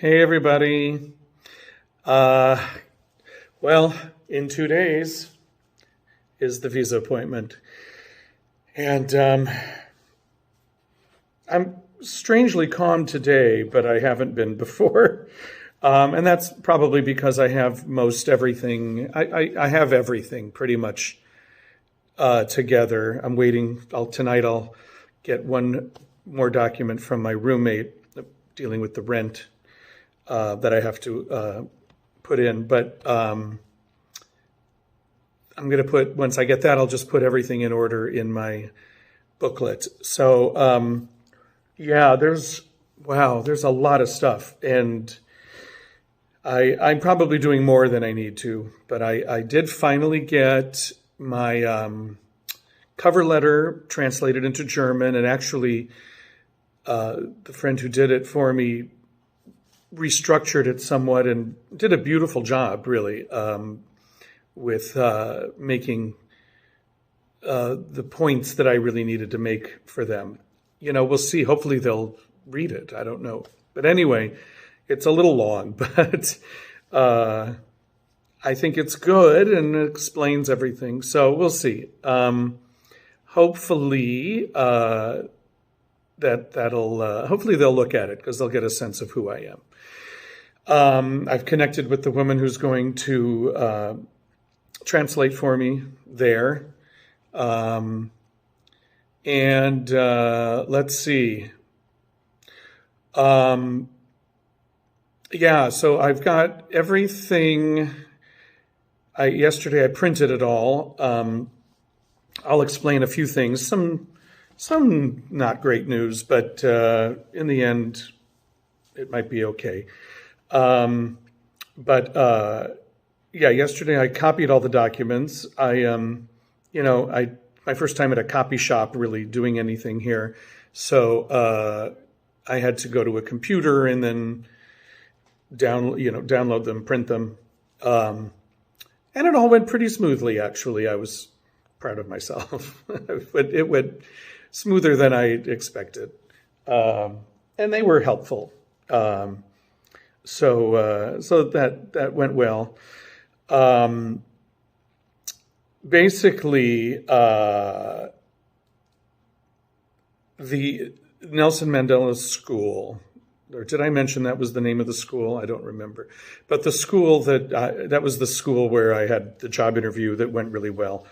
Hey, everybody. Uh, well, in 2 days is the visa appointment. And I'm strangely calm today, but I haven't been before. And that's probably because I have most everything. I have everything pretty much together. I'm waiting. Tonight I'll get one more document from my roommate dealing with the rent that I have to put in. But I'm going to once I get that, I'll just put everything in order in my booklet. So, yeah, there's a lot of stuff. And I'm probably doing more than I need to. But I did finally get my cover letter translated into German. And actually, the friend who did it for me restructured it somewhat and did a beautiful job, really, with making the points that I really needed to make for them. We'll see. Hopefully they'll read it. I don't know. But anyway, it's a little long, but I think it's good and it explains everything. So we'll see. Hopefully hopefully they'll look at it because they'll get a sense of who I am. I've connected with the woman who's going to translate for me there. And let's see. Yeah, so I've got everything. Yesterday I printed it all. I'll explain a few things. Some not great news, but in the end, it might be okay. Yeah, yesterday I copied all the documents. My first time at a copy shop really doing anything here. So I had to go to a computer and then download them, print them. And it all went pretty smoothly, actually. I was proud of myself. But it went smoother than I expected. And they were helpful. So that went well. Basically, the Nelson Mandela School, or did I mention that was the name of the school? I don't remember. But the school that was the school where I had the job interview that went really well.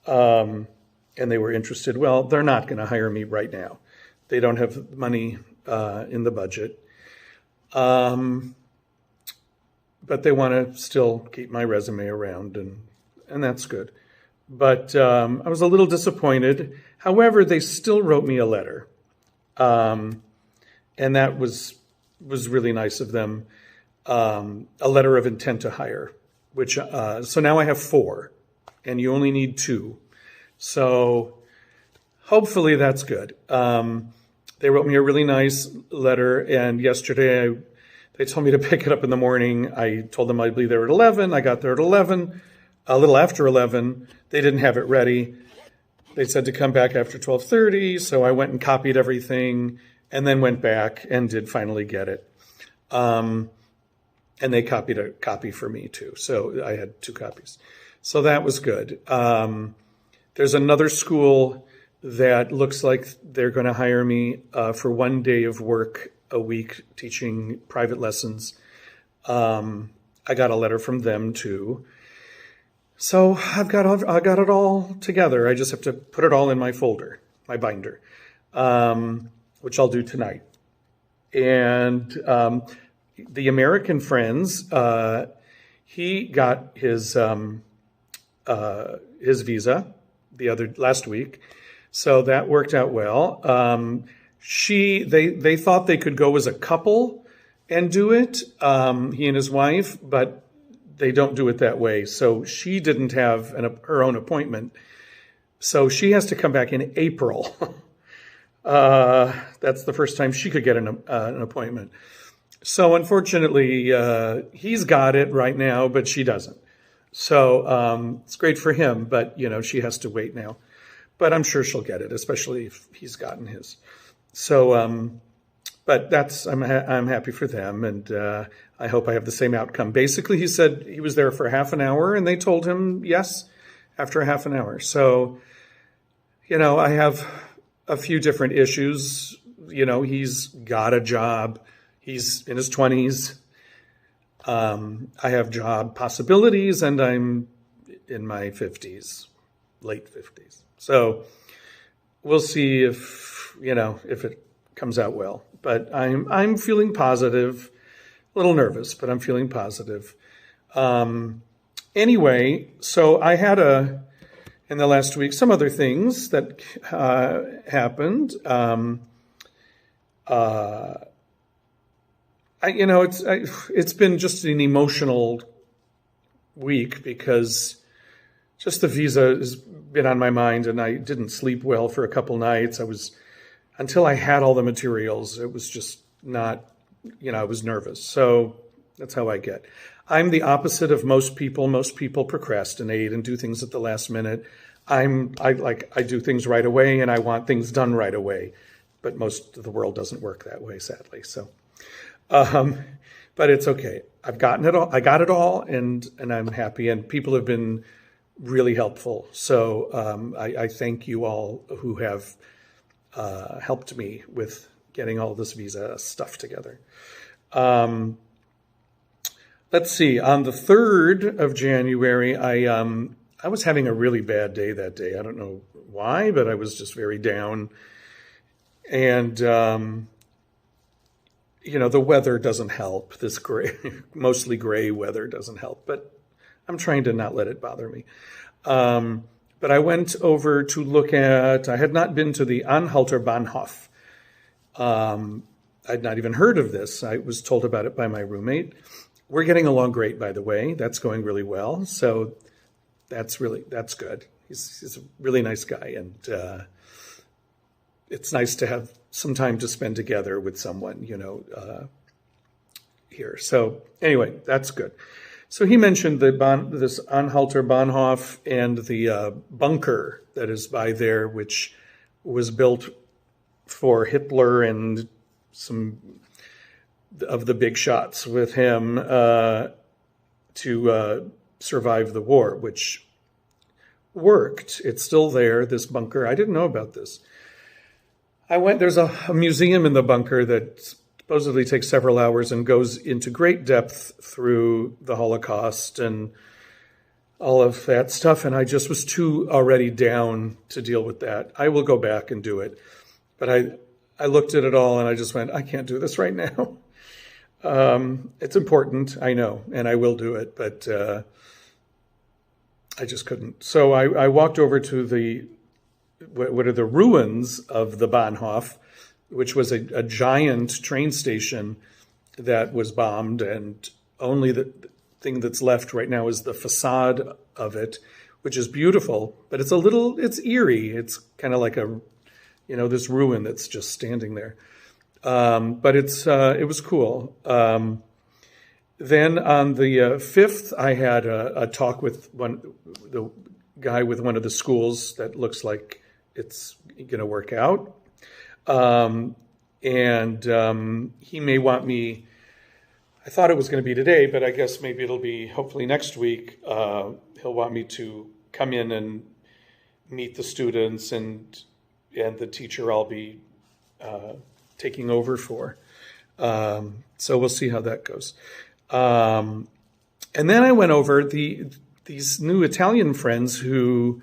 And they were interested. Well, they're not going to hire me right now. They don't have money in the budget. But they want to still keep my resume around, and that's good. But I was a little disappointed. However, they still wrote me a letter, and that was really nice of them. A letter of intent to hire, which so now I have 4, and you only need 2. So hopefully that's good. They wrote me a really nice letter, and yesterday they told me to pick it up in the morning. I told them I'd be there at 11. I got there at 11, a little after 11. They didn't have it ready. They said to come back after 12:30, so I went and copied everything and then went back and did finally get it. And they copied a copy for me too, so I had 2 copies. So that was good. There's another school that looks like they're going to hire me for 1 day of work a week teaching private lessons. I got a letter from them too. So I got it all together. I just have to put it all in my folder, my binder, which I'll do tonight. And the American friends, he got his visa last week, so that worked out well. They thought they could go as a couple and do it, he and his wife, but they don't do it that way. So she didn't have her own appointment. So she has to come back in April. That's the first time she could get an appointment. So unfortunately, he's got it right now, but she doesn't. So it's great for him, but she has to wait now. But I'm sure she'll get it, especially if he's gotten his. So but I'm happy for them, and I hope I have the same outcome. Basically, he said he was there for half an hour, and they told him yes after half an hour. So, I have a few different issues. He's got a job. He's in his 20s. I have job possibilities, and I'm in my 50s, late 50s. So we'll see if it comes out well. But I'm feeling positive, a little nervous, but I'm feeling positive. Anyway, so I had in the last week, some other things that happened. It's been just an emotional week because just the visa has been on my mind, and I didn't sleep well for a couple nights. Until I had all the materials, it was just not, I was nervous. So that's how I get. I'm the opposite of most people. Most people procrastinate and do things at the last minute. I do things right away, and I want things done right away. But most of the world doesn't work that way, sadly. So, but it's okay. I've gotten it all. I got it all, and I'm happy. And people have been really helpful. So I thank you all who have helped me with getting all this visa stuff together. Let's see. On the 3rd of January, I was having a really bad day that day. I don't know why, but I was just very down. And, the weather doesn't help. This mostly gray weather doesn't help, but I'm trying to not let it bother me. But I went over to look at, I had not been to the Anhalter Bahnhof. I'd not even heard of this. I was told about it by my roommate. We're getting along great, by the way. That's going really well. So that's good. He's a really nice guy. And it's nice to have some time to spend together with someone, here. So anyway, that's good. So he mentioned this Anhalter Bahnhof and the bunker that is by there, which was built for Hitler and some of the big shots with him to survive the war, which worked. It's still there, this bunker. I didn't know about this. There's a museum in the bunker that supposedly takes several hours and goes into great depth through the Holocaust and all of that stuff. And I just was too already down to deal with that. I will go back and do it. But I looked at it all and I just went, I can't do this right now. It's important, I know, and I will do it, but I just couldn't. So I walked over to what are the ruins of the Bahnhof, which was a giant train station that was bombed, and only the thing that's left right now is the facade of it, which is beautiful, but it's eerie. It's kind of like this ruin that's just standing there. But it was cool. Then on the 5th, I had a talk with the guy with one of the schools that looks like it's going to work out. And he may want me, I thought it was going to be today, but I guess maybe it'll be hopefully next week. He'll want me to come in and meet the students and the teacher I'll be taking over for. So we'll see how that goes. And then I went over these new Italian friends who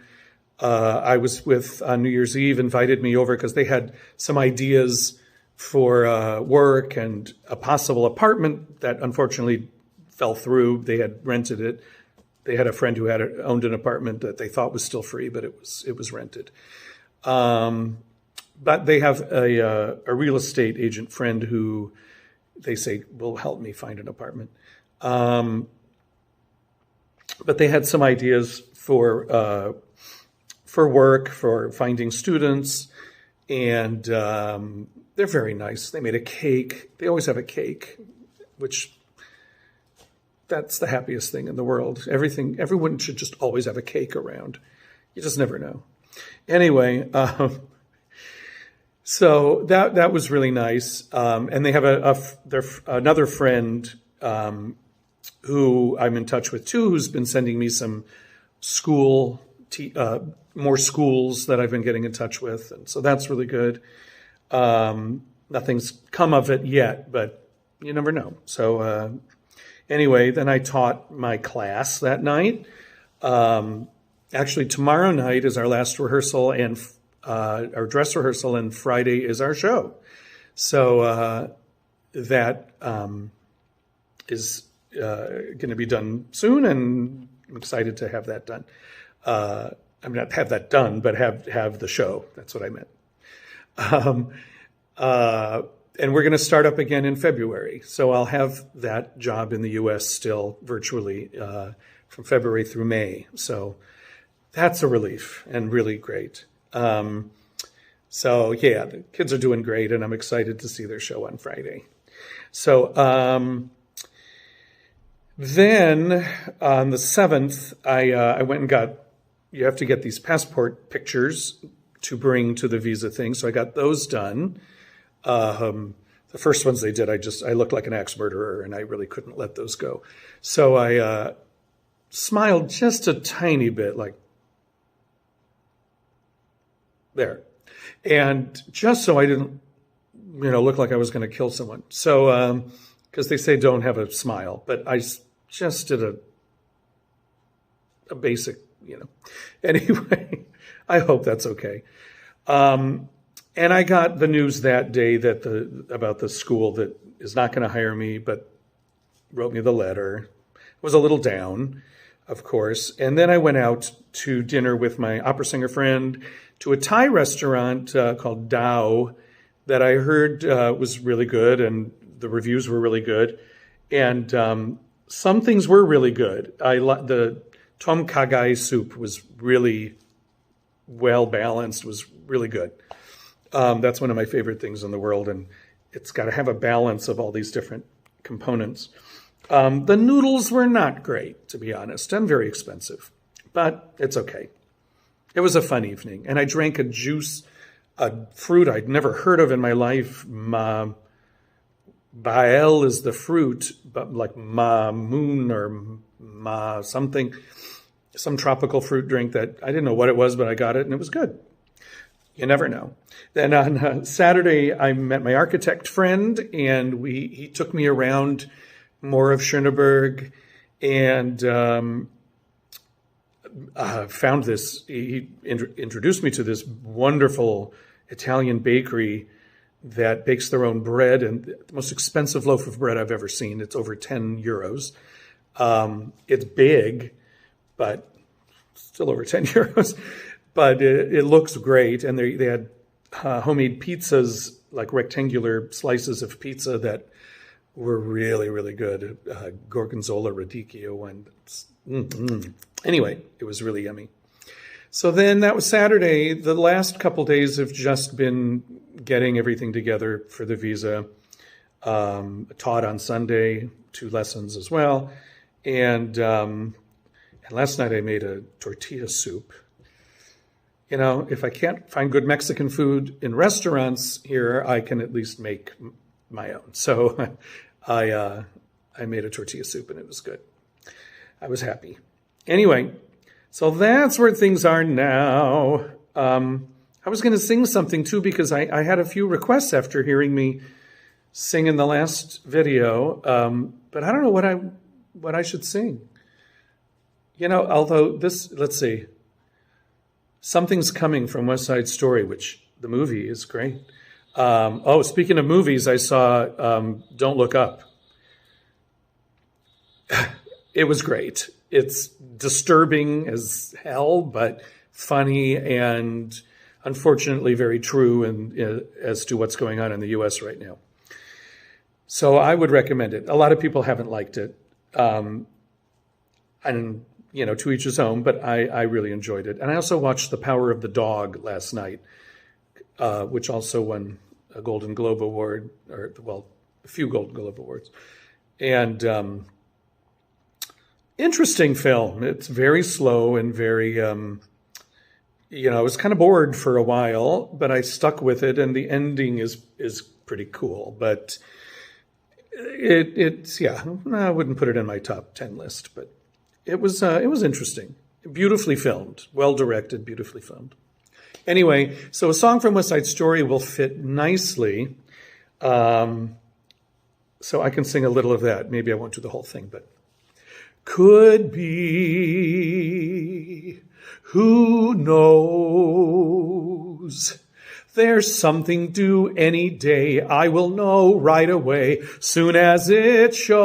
I was with on New Year's Eve, invited me over because they had some ideas for work and a possible apartment that unfortunately fell through. They had rented it. They had a friend who owned an apartment that they thought was still free, but it was rented. But they have a real estate agent friend who they say will help me find an apartment. But they had some ideas for work, for finding students, and they're very nice. They made a cake. They always have a cake, which that's the happiest thing in the world. Everyone should just always have a cake around. You just never know. Anyway, So that was really nice. And they have another friend who I'm in touch with too, who's been sending me some school, more schools that I've been getting in touch with. And so that's really good. Nothing's come of it yet, but you never know. So anyway, then I taught my class that night. Actually, tomorrow night is our last rehearsal and our dress rehearsal, and Friday is our show. So that is going to be done soon, and I'm excited to have that done. I mean, not have that done, but have the show. That's what I meant. And we're going to start up again in February. So I'll have that job in the U.S. still virtually from February through May. So that's a relief and really great. So yeah, the kids are doing great, and I'm excited to see their show on Friday. So then on the 7th, I went and got, you have to get these passport pictures to bring to the visa thing. So I got those done. The first ones they did, I looked like an axe murderer, and I really couldn't let those go. So I smiled just a tiny bit, like there. And just so I didn't, look like I was going to kill someone. So, because they say don't have a smile, but I just did a basic, Anyway, I hope that's okay. And I got the news that day about the school that is not going to hire me, but wrote me the letter. Was a little down, of course. And then I went out to dinner with my opera singer friend to a Thai restaurant called Dao that I heard was really good, and the reviews were really good. And some things were really good. The Tom Kha Gai soup was really well balanced, was really good. That's one of my favorite things in the world, and it's got to have a balance of all these different components. The noodles were not great, to be honest, and very expensive, but it's okay. It was a fun evening, and I drank a fruit I'd never heard of in my life. Bael is the fruit, but like moon or something, some tropical fruit drink that I didn't know what it was, but I got it, and it was good. You never know. Then on Saturday, I met my architect friend, and he took me around more of Schöneberg, and found this. He introduced me to this wonderful Italian bakery that bakes their own bread, and the most expensive loaf of bread I've ever seen. It's over 10 euros. It's big, but still over 10 euros. But it looks great, and they had homemade pizzas, like rectangular slices of pizza that were really, really good. Gorgonzola radicchio, and anyway, it was really yummy. So then that was Saturday. The last couple days have just been getting everything together for the visa. Taught on Sunday, 2 lessons as well. And last night I made a tortilla soup. If I can't find good Mexican food in restaurants here, I can at least make my own. So I made a tortilla soup, and it was good. I was happy. Anyway, so that's where things are now. I was going to sing something too, because I had a few requests after hearing me sing in the last video, but I don't know what I should sing. Although let's see. Something's Coming from West Side Story, which the movie is great. Speaking of movies, I saw Don't Look Up. It was great. It's disturbing as hell, but funny and unfortunately very true as to what's going on in the U.S. right now. So I would recommend it. A lot of people haven't liked it. And to each his own, but I really enjoyed it. And I also watched The Power of the Dog last night, which also won a Golden Globe Award, a few Golden Globe Awards. And interesting film. It's very slow and very I was kind of bored for a while, but I stuck with it, and the ending is pretty cool. But it's yeah, I wouldn't put it in my top 10 list, but it was interesting, beautifully filmed, well directed, beautifully filmed. Anyway, so a song from West Side Story will fit nicely. So I can sing a little of that. Maybe I won't do the whole thing, but could be, who knows? There's something due any day. I will know right away, soon as it shows.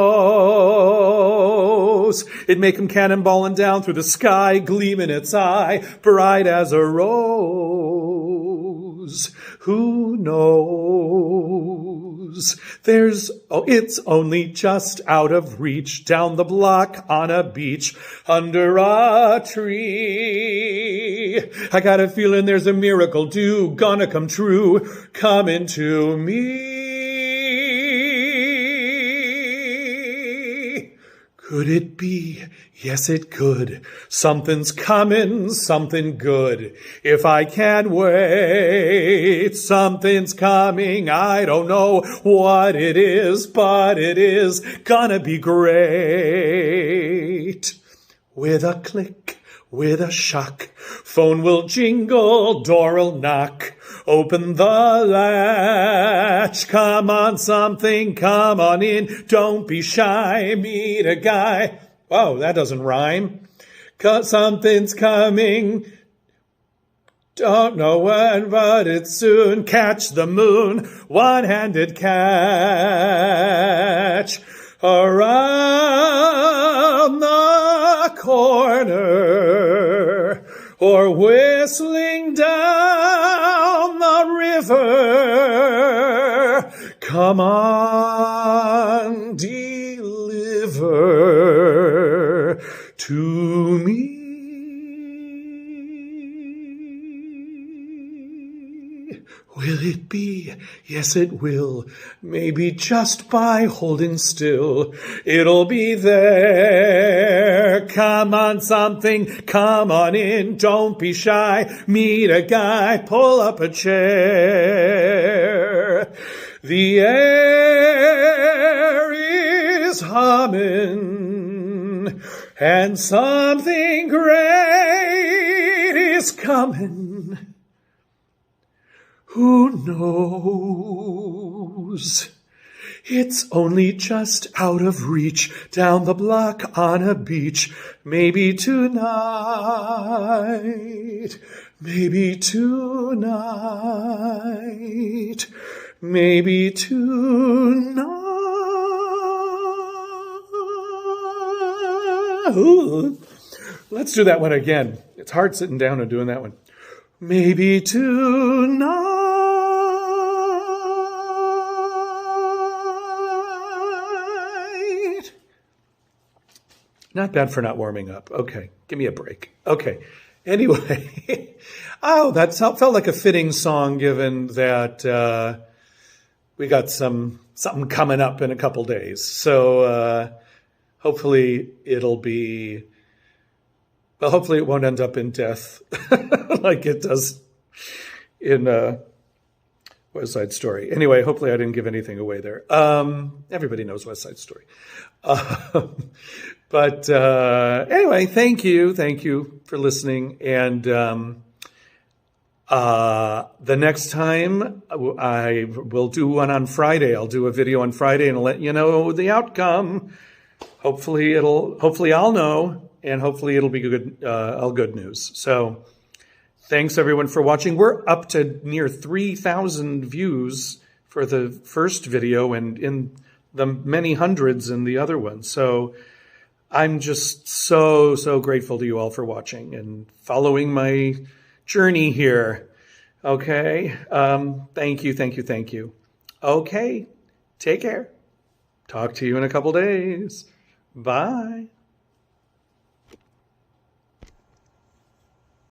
It may come cannonballing down through the sky, gleam in its eye, bright as a rose. Who knows? It's only just out of reach, down the block on a beach, under a tree. I got a feeling there's a miracle due, gonna come true, coming to me. Could it be? Yes, it could. Something's coming, something good. If I can't wait, something's coming. I don't know what it is, but it is gonna be great. With a click, with a shock, phone will jingle, door'll knock. Open the latch, come on something, come on in. Don't be shy, meet a guy. Oh, that doesn't rhyme. 'Cause something's coming. Don't know when, but it's soon. Catch the moon, one-handed catch. Around the corner, or whistling down the river. Come on, deliver to me. Will it be? Yes, it will. Maybe just by holding still, it'll be there. Come on, something, come on in. Don't be shy. Meet a guy, pull up a chair. The air is humming, and something great is coming. Who knows? It's only just out of reach, down the block on a beach. Maybe tonight, maybe tonight, maybe tonight. Ooh. Let's do that one again. It's hard sitting down and doing that one. Maybe tonight. Not bad for not warming up. Okay, give me a break. Okay, anyway. Oh, that felt like a fitting song given that we got something coming up in a couple days. So hopefully hopefully it won't end up in death like it does in West Side Story. Anyway, hopefully I didn't give anything away there. Everybody knows West Side Story. But anyway, thank you for listening. And the next time I will do one on Friday. I'll do a video on Friday and I'll let you know the outcome. Hopefully I'll know, and hopefully it'll be good, all good news. So thanks everyone for watching. We're up to near 3,000 views for the first video, and in the many hundreds in the other one. So I'm just so grateful to you all for watching and following my journey here. Okay. Thank you. Okay. Take care. Talk to you in a couple days. Bye.